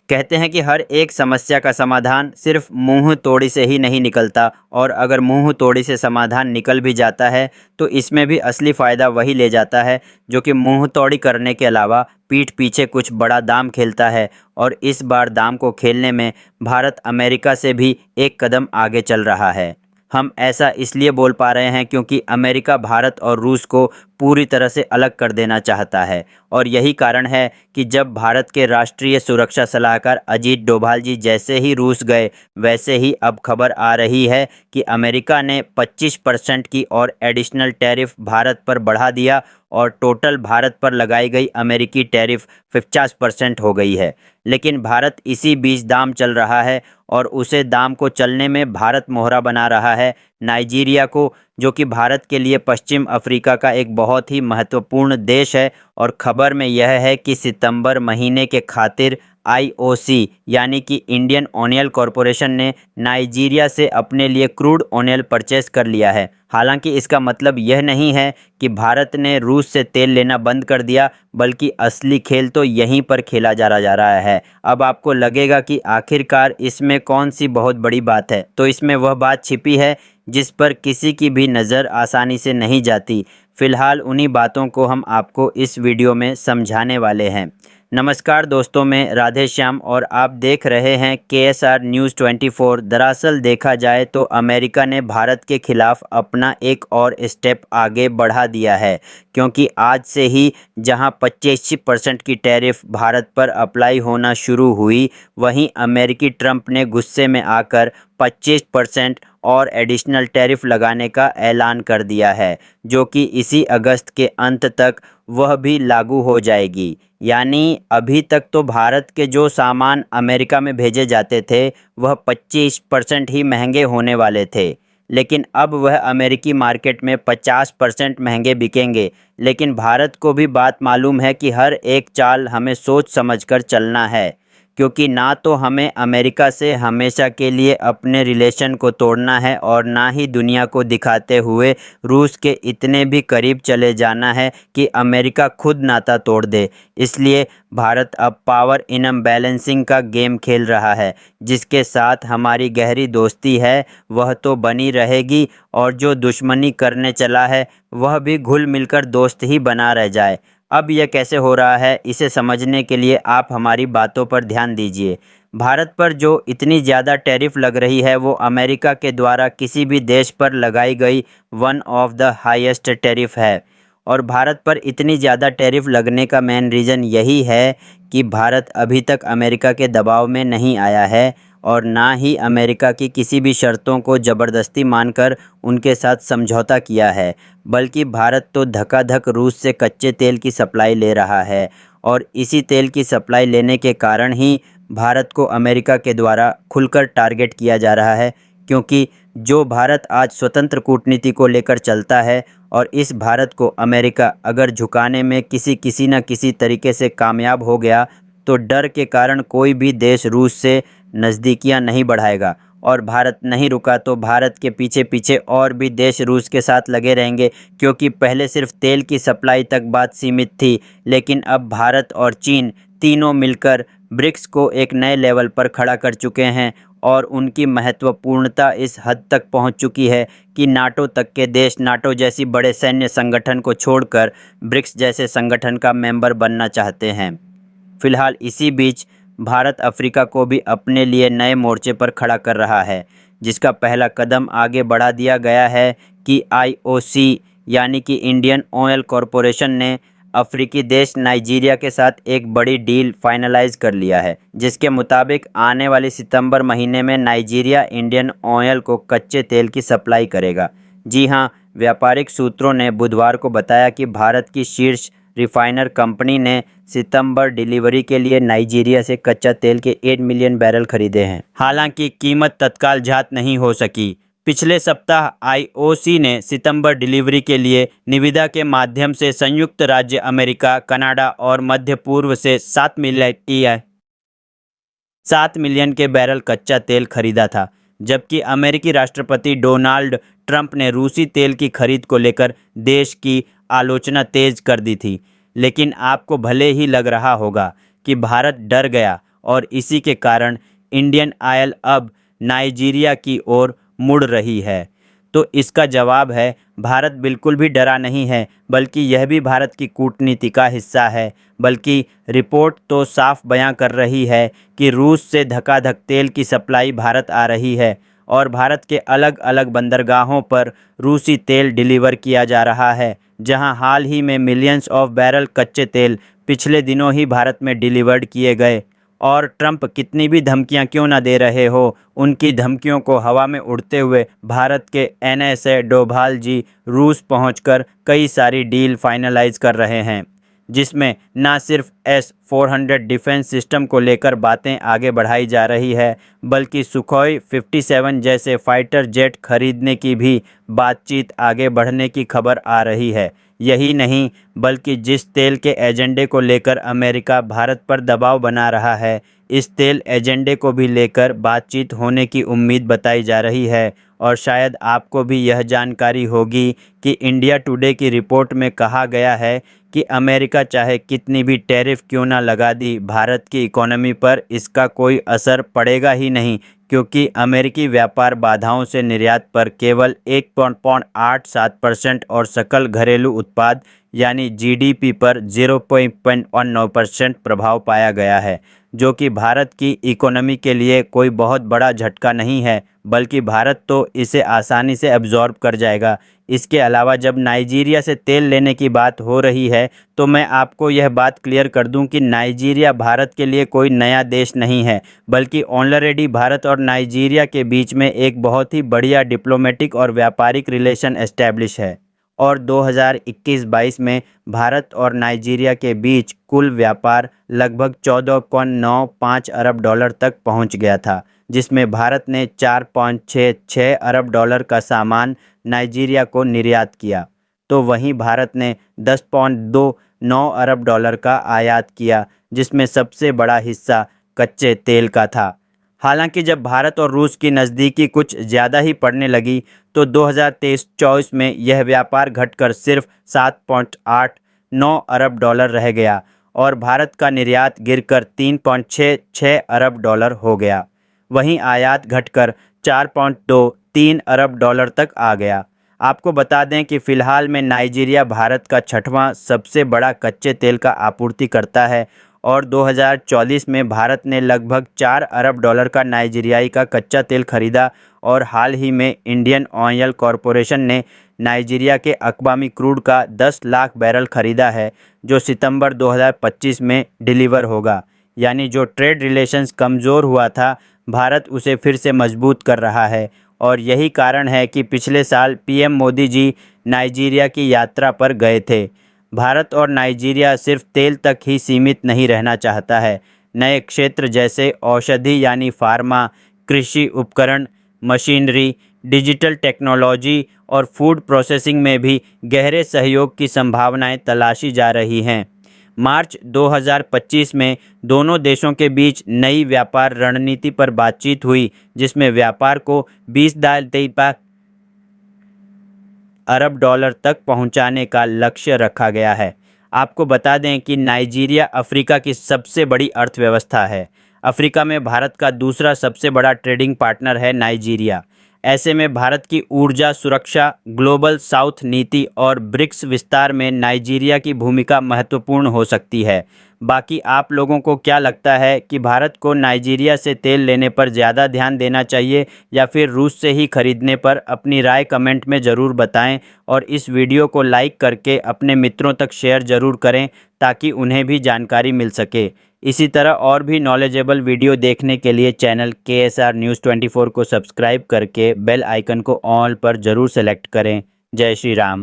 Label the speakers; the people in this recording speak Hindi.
Speaker 1: कहते हैं कि हर एक समस्या का समाधान सिर्फ मुंह तोड़ी से ही नहीं निकलता, और अगर मुंह तोड़ी से समाधान निकल भी जाता है तो इसमें भी असली फ़ायदा वही ले जाता है जो कि मुंह तोड़ी करने के अलावा पीठ पीछे कुछ बड़ा दाम खेलता है। और इस बार दाम को खेलने में भारत अमेरिका से भी एक कदम आगे चल रहा है। हम ऐसा इसलिए बोल पा रहे हैं क्योंकि अमेरिका भारत और रूस को पूरी तरह से अलग कर देना चाहता है, और यही कारण है कि जब भारत के राष्ट्रीय सुरक्षा सलाहकार अजीत डोभाल जी जैसे ही रूस गए, वैसे ही अब खबर आ रही है कि अमेरिका ने 25% की और एडिशनल टैरिफ भारत पर बढ़ा दिया, और टोटल भारत पर लगाई गई अमेरिकी टैरिफ 50% हो गई है। लेकिन भारत इसी बीच दाम चल रहा है, और उसे दाम को चलने में भारत मोहरा बना रहा है नाइजीरिया को, जो कि भारत के लिए पश्चिम अफ्रीका का एक बहुत ही महत्वपूर्ण देश है। और खबर में यह है कि सितंबर महीने के खातिर आईओसी यानी कि इंडियन ऑयल कॉरपोरेशन ने नाइजीरिया से अपने लिए क्रूड ऑयल परचेस कर लिया है। हालांकि इसका मतलब यह नहीं है कि भारत ने रूस से तेल लेना बंद कर दिया, बल्कि असली खेल तो यहीं पर खेला जा रहा है। अब आपको लगेगा कि आखिरकार इसमें कौन सी बहुत बड़ी बात है, तो इसमें वह बात छिपी है जिस पर किसी की भी नज़र आसानी से नहीं जाती। फ़िलहाल उन्हीं बातों को हम आपको इस वीडियो में समझाने वाले हैं। नमस्कार दोस्तों, मैं राधे श्याम और आप देख रहे हैं KSR न्यूज़ 24। दरअसल देखा जाए तो अमेरिका ने भारत के खिलाफ अपना एक और स्टेप आगे बढ़ा दिया है, क्योंकि आज से ही जहां 25% की टैरिफ भारत पर अप्लाई होना शुरू हुई, वहीं अमेरिकी ट्रंप ने गुस्से में आकर 25% और एडिशनल टैरिफ लगाने का ऐलान कर दिया है, जो कि इसी अगस्त के अंत तक वह भी लागू हो जाएगी। यानी अभी तक तो भारत के जो सामान अमेरिका में भेजे जाते थे वह 25% ही महंगे होने वाले थे, लेकिन अब वह अमेरिकी मार्केट में 50% महंगे बिकेंगे। लेकिन भारत को भी बात मालूम है कि हर एक चाल हमें सोच समझकर चलना है, क्योंकि ना तो हमें अमेरिका से हमेशा के लिए अपने रिलेशन को तोड़ना है, और ना ही दुनिया को दिखाते हुए रूस के इतने भी करीब चले जाना है कि अमेरिका खुद नाता तोड़ दे। इसलिए भारत अब पावर इनबैलेंसिंग का गेम खेल रहा है, जिसके साथ हमारी गहरी दोस्ती है वह तो बनी रहेगी, और जो दुश्मनी करने चला है वह भी घुल मिलकर दोस्त ही बना रह जाए। अब यह कैसे हो रहा है, इसे समझने के लिए आप हमारी बातों पर ध्यान दीजिए। भारत पर जो इतनी ज़्यादा टैरिफ लग रही है वो अमेरिका के द्वारा किसी भी देश पर लगाई गई one of the highest tariff है। और भारत पर इतनी ज़्यादा टैरिफ लगने का मेन रीज़न यही है कि भारत अभी तक अमेरिका के दबाव में नहीं आया है, और ना ही अमेरिका की किसी भी शर्तों को ज़बरदस्ती मानकर उनके साथ समझौता किया है, बल्कि भारत तो धकाधक रूस से कच्चे तेल की सप्लाई ले रहा है। और इसी तेल की सप्लाई लेने के कारण ही भारत को अमेरिका के द्वारा खुलकर टारगेट किया जा रहा है, क्योंकि जो भारत आज स्वतंत्र कूटनीति को लेकर चलता है, और इस भारत को अमेरिका अगर झुकाने में किसी न किसी तरीके से कामयाब हो गया, तो डर के कारण कोई भी देश रूस से नज़दीकियां नहीं बढ़ाएगा। और भारत नहीं रुका तो भारत के पीछे पीछे और भी देश रूस के साथ लगे रहेंगे, क्योंकि पहले सिर्फ तेल की सप्लाई तक बात सीमित थी, लेकिन अब भारत और चीन तीनों मिलकर ब्रिक्स को एक नए लेवल पर खड़ा कर चुके हैं, और उनकी महत्वपूर्णता इस हद तक पहुंच चुकी है कि नाटो तक के देश नाटो जैसी बड़े सैन्य संगठन को छोड़कर ब्रिक्स जैसे संगठन का मेंबर बनना चाहते हैं। फिलहाल इसी बीच भारत अफ्रीका को भी अपने लिए नए मोर्चे पर खड़ा कर रहा है, जिसका पहला कदम आगे बढ़ा दिया गया है कि आईओसी यानी कि इंडियन ऑयल कॉरपोरेशन ने अफ्रीकी देश नाइजीरिया के साथ एक बड़ी डील फाइनलाइज कर लिया है, जिसके मुताबिक आने वाले सितंबर महीने में नाइजीरिया इंडियन ऑयल को कच्चे तेल की सप्लाई करेगा। जी हाँ, व्यापारिक सूत्रों ने बुधवार को बताया कि भारत की शीर्ष रिफाइनर कंपनी ने सितंबर डिलीवरी के लिए नाइजीरिया से कच्चा तेल के 8 मिलियन बैरल खरीदे हैं। हालांकि कीमत तत्काल जात नहीं हो सकी। पिछले सप्ताह आईओसी ने सितंबर डिलीवरी के लिए निविदा के माध्यम से संयुक्त राज्य अमेरिका, कनाडा और मध्य पूर्व से 7 मिलियन के बैरल कच्चा तेल खरीदा था, जबकि अमेरिकी राष्ट्रपति डोनाल्ड ट्रंप ने रूसी तेल की खरीद को लेकर देश की आलोचना तेज कर दी थी। लेकिन आपको भले ही लग रहा होगा कि भारत डर गया और इसी के कारण इंडियन ऑयल अब नाइजीरिया की ओर मुड़ रही है। तो इसका जवाब है भारत बिल्कुल भी डरा नहीं है, बल्कि यह भी भारत की कूटनीति का हिस्सा है। बल्कि रिपोर्ट तो साफ बयां कर रही है कि रूस से धकाधक तेल की सप्लाई भारत आ रही है और भारत के अलग अलग बंदरगाहों पर रूसी तेल डिलीवर किया जा रहा है, जहां हाल ही में मिलियंस ऑफ बैरल कच्चे तेल पिछले दिनों ही भारत में डिलीवर्ड किए गए। और ट्रंप कितनी भी धमकियां क्यों ना दे रहे हो, उनकी धमकियों को हवा में उड़ते हुए भारत के एनएसए डोभाल जी रूस पहुंचकर कई सारी डील फाइनलाइज कर रहे हैं, जिसमें ना सिर्फ S-400 डिफेंस सिस्टम को लेकर बातें आगे बढ़ाई जा रही है, बल्कि सुखोई 57 जैसे फाइटर जेट खरीदने की भी बातचीत आगे बढ़ने की खबर आ रही है। यही नहीं, बल्कि जिस तेल के एजेंडे को लेकर अमेरिका भारत पर दबाव बना रहा है, इस तेल एजेंडे को भी लेकर बातचीत होने की उम्मीद बताई जा रही है। और शायद आपको भी यह जानकारी होगी कि इंडिया टुडे की रिपोर्ट में कहा गया है कि अमेरिका चाहे कितनी भी टैरिफ क्यों ना लगा दी, भारत की इकोनॉमी पर इसका कोई असर पड़ेगा ही नहीं, क्योंकि अमेरिकी व्यापार बाधाओं से निर्यात पर केवल 1.87% और सकल घरेलू उत्पाद यानी जीडीपी पर 0.19% प्रभाव पाया गया है, जो कि भारत की इकोनॉमी के लिए कोई बहुत बड़ा झटका नहीं है, बल्कि भारत तो इसे आसानी से एब्जॉर्ब कर जाएगा। इसके अलावा जब नाइजीरिया से तेल लेने की बात हो रही है, तो मैं आपको यह बात क्लियर कर दूं कि नाइजीरिया भारत के लिए कोई नया देश नहीं है, बल्कि ऑलरेडी भारत और नाइजीरिया के बीच में एक बहुत ही बढ़िया डिप्लोमेटिक और व्यापारिक रिलेशन एस्टैब्लिश है। और 2021-22 में भारत और नाइजीरिया के बीच कुल व्यापार लगभग 14.95 अरब डॉलर तक पहुंच गया था, जिसमें भारत ने 4.66 अरब डॉलर का सामान नाइजीरिया को निर्यात किया, तो वहीं भारत ने 10.29 अरब डॉलर का आयात किया, जिसमें सबसे बड़ा हिस्सा कच्चे तेल का था। हालांकि जब भारत और रूस की नज़दीकी कुछ ज़्यादा ही पड़ने लगी, तो 2023-24 में यह व्यापार घटकर सिर्फ 7.89 अरब डॉलर रह गया और भारत का निर्यात गिरकर 3.66 अरब डॉलर हो गया। वहीं आयात घटकर 4.23 अरब डॉलर तक आ गया। आपको बता दें कि फ़िलहाल में नाइजीरिया भारत का 6वां सबसे बड़ा कच्चे तेल का आपूर्तिकर्ता है और 2024 में भारत ने लगभग 4 अरब डॉलर का नाइजीरियाई का कच्चा तेल खरीदा। और हाल ही में इंडियन ऑयल कॉरपोरेशन ने नाइजीरिया के अकवामी क्रूड का 10 लाख बैरल खरीदा है, जो सितंबर 2025 में डिलीवर होगा। यानी जो ट्रेड रिलेशंस कमज़ोर हुआ था, भारत उसे फिर से मजबूत कर रहा है। और यही कारण है कि पिछले साल पीएम मोदी जी नाइजीरिया की यात्रा पर गए थे। भारत और नाइजीरिया सिर्फ तेल तक ही सीमित नहीं रहना चाहता है, नए क्षेत्र जैसे औषधि यानी फार्मा, कृषि उपकरण, मशीनरी, डिजिटल टेक्नोलॉजी और फूड प्रोसेसिंग में भी गहरे सहयोग की संभावनाएं तलाशी जा रही हैं। मार्च 2025 में दोनों देशों के बीच नई व्यापार रणनीति पर बातचीत हुई, जिसमें व्यापार को 20 अरब डॉलर तक पहुंचाने का लक्ष्य रखा गया है। आपको बता दें कि नाइजीरिया अफ्रीका की सबसे बड़ी अर्थव्यवस्था है। अफ्रीका में भारत का दूसरा सबसे बड़ा ट्रेडिंग पार्टनर है नाइजीरिया। ऐसे में भारत की ऊर्जा सुरक्षा, ग्लोबल साउथ नीति और ब्रिक्स विस्तार में नाइजीरिया की भूमिका महत्वपूर्ण हो सकती है। बाकी आप लोगों को क्या लगता है कि भारत को नाइजीरिया से तेल लेने पर ज़्यादा ध्यान देना चाहिए या फिर रूस से ही खरीदने पर? अपनी राय कमेंट में ज़रूर बताएं और इस वीडियो को लाइक करके अपने मित्रों तक शेयर ज़रूर करें, ताकि उन्हें भी जानकारी मिल सके। इसी तरह और भी नॉलेजेबल वीडियो देखने के लिए चैनल KSR News 24 को सब्सक्राइब करके बेल आइकन को ऑल पर ज़रूर सेलेक्ट करें। जय श्री राम।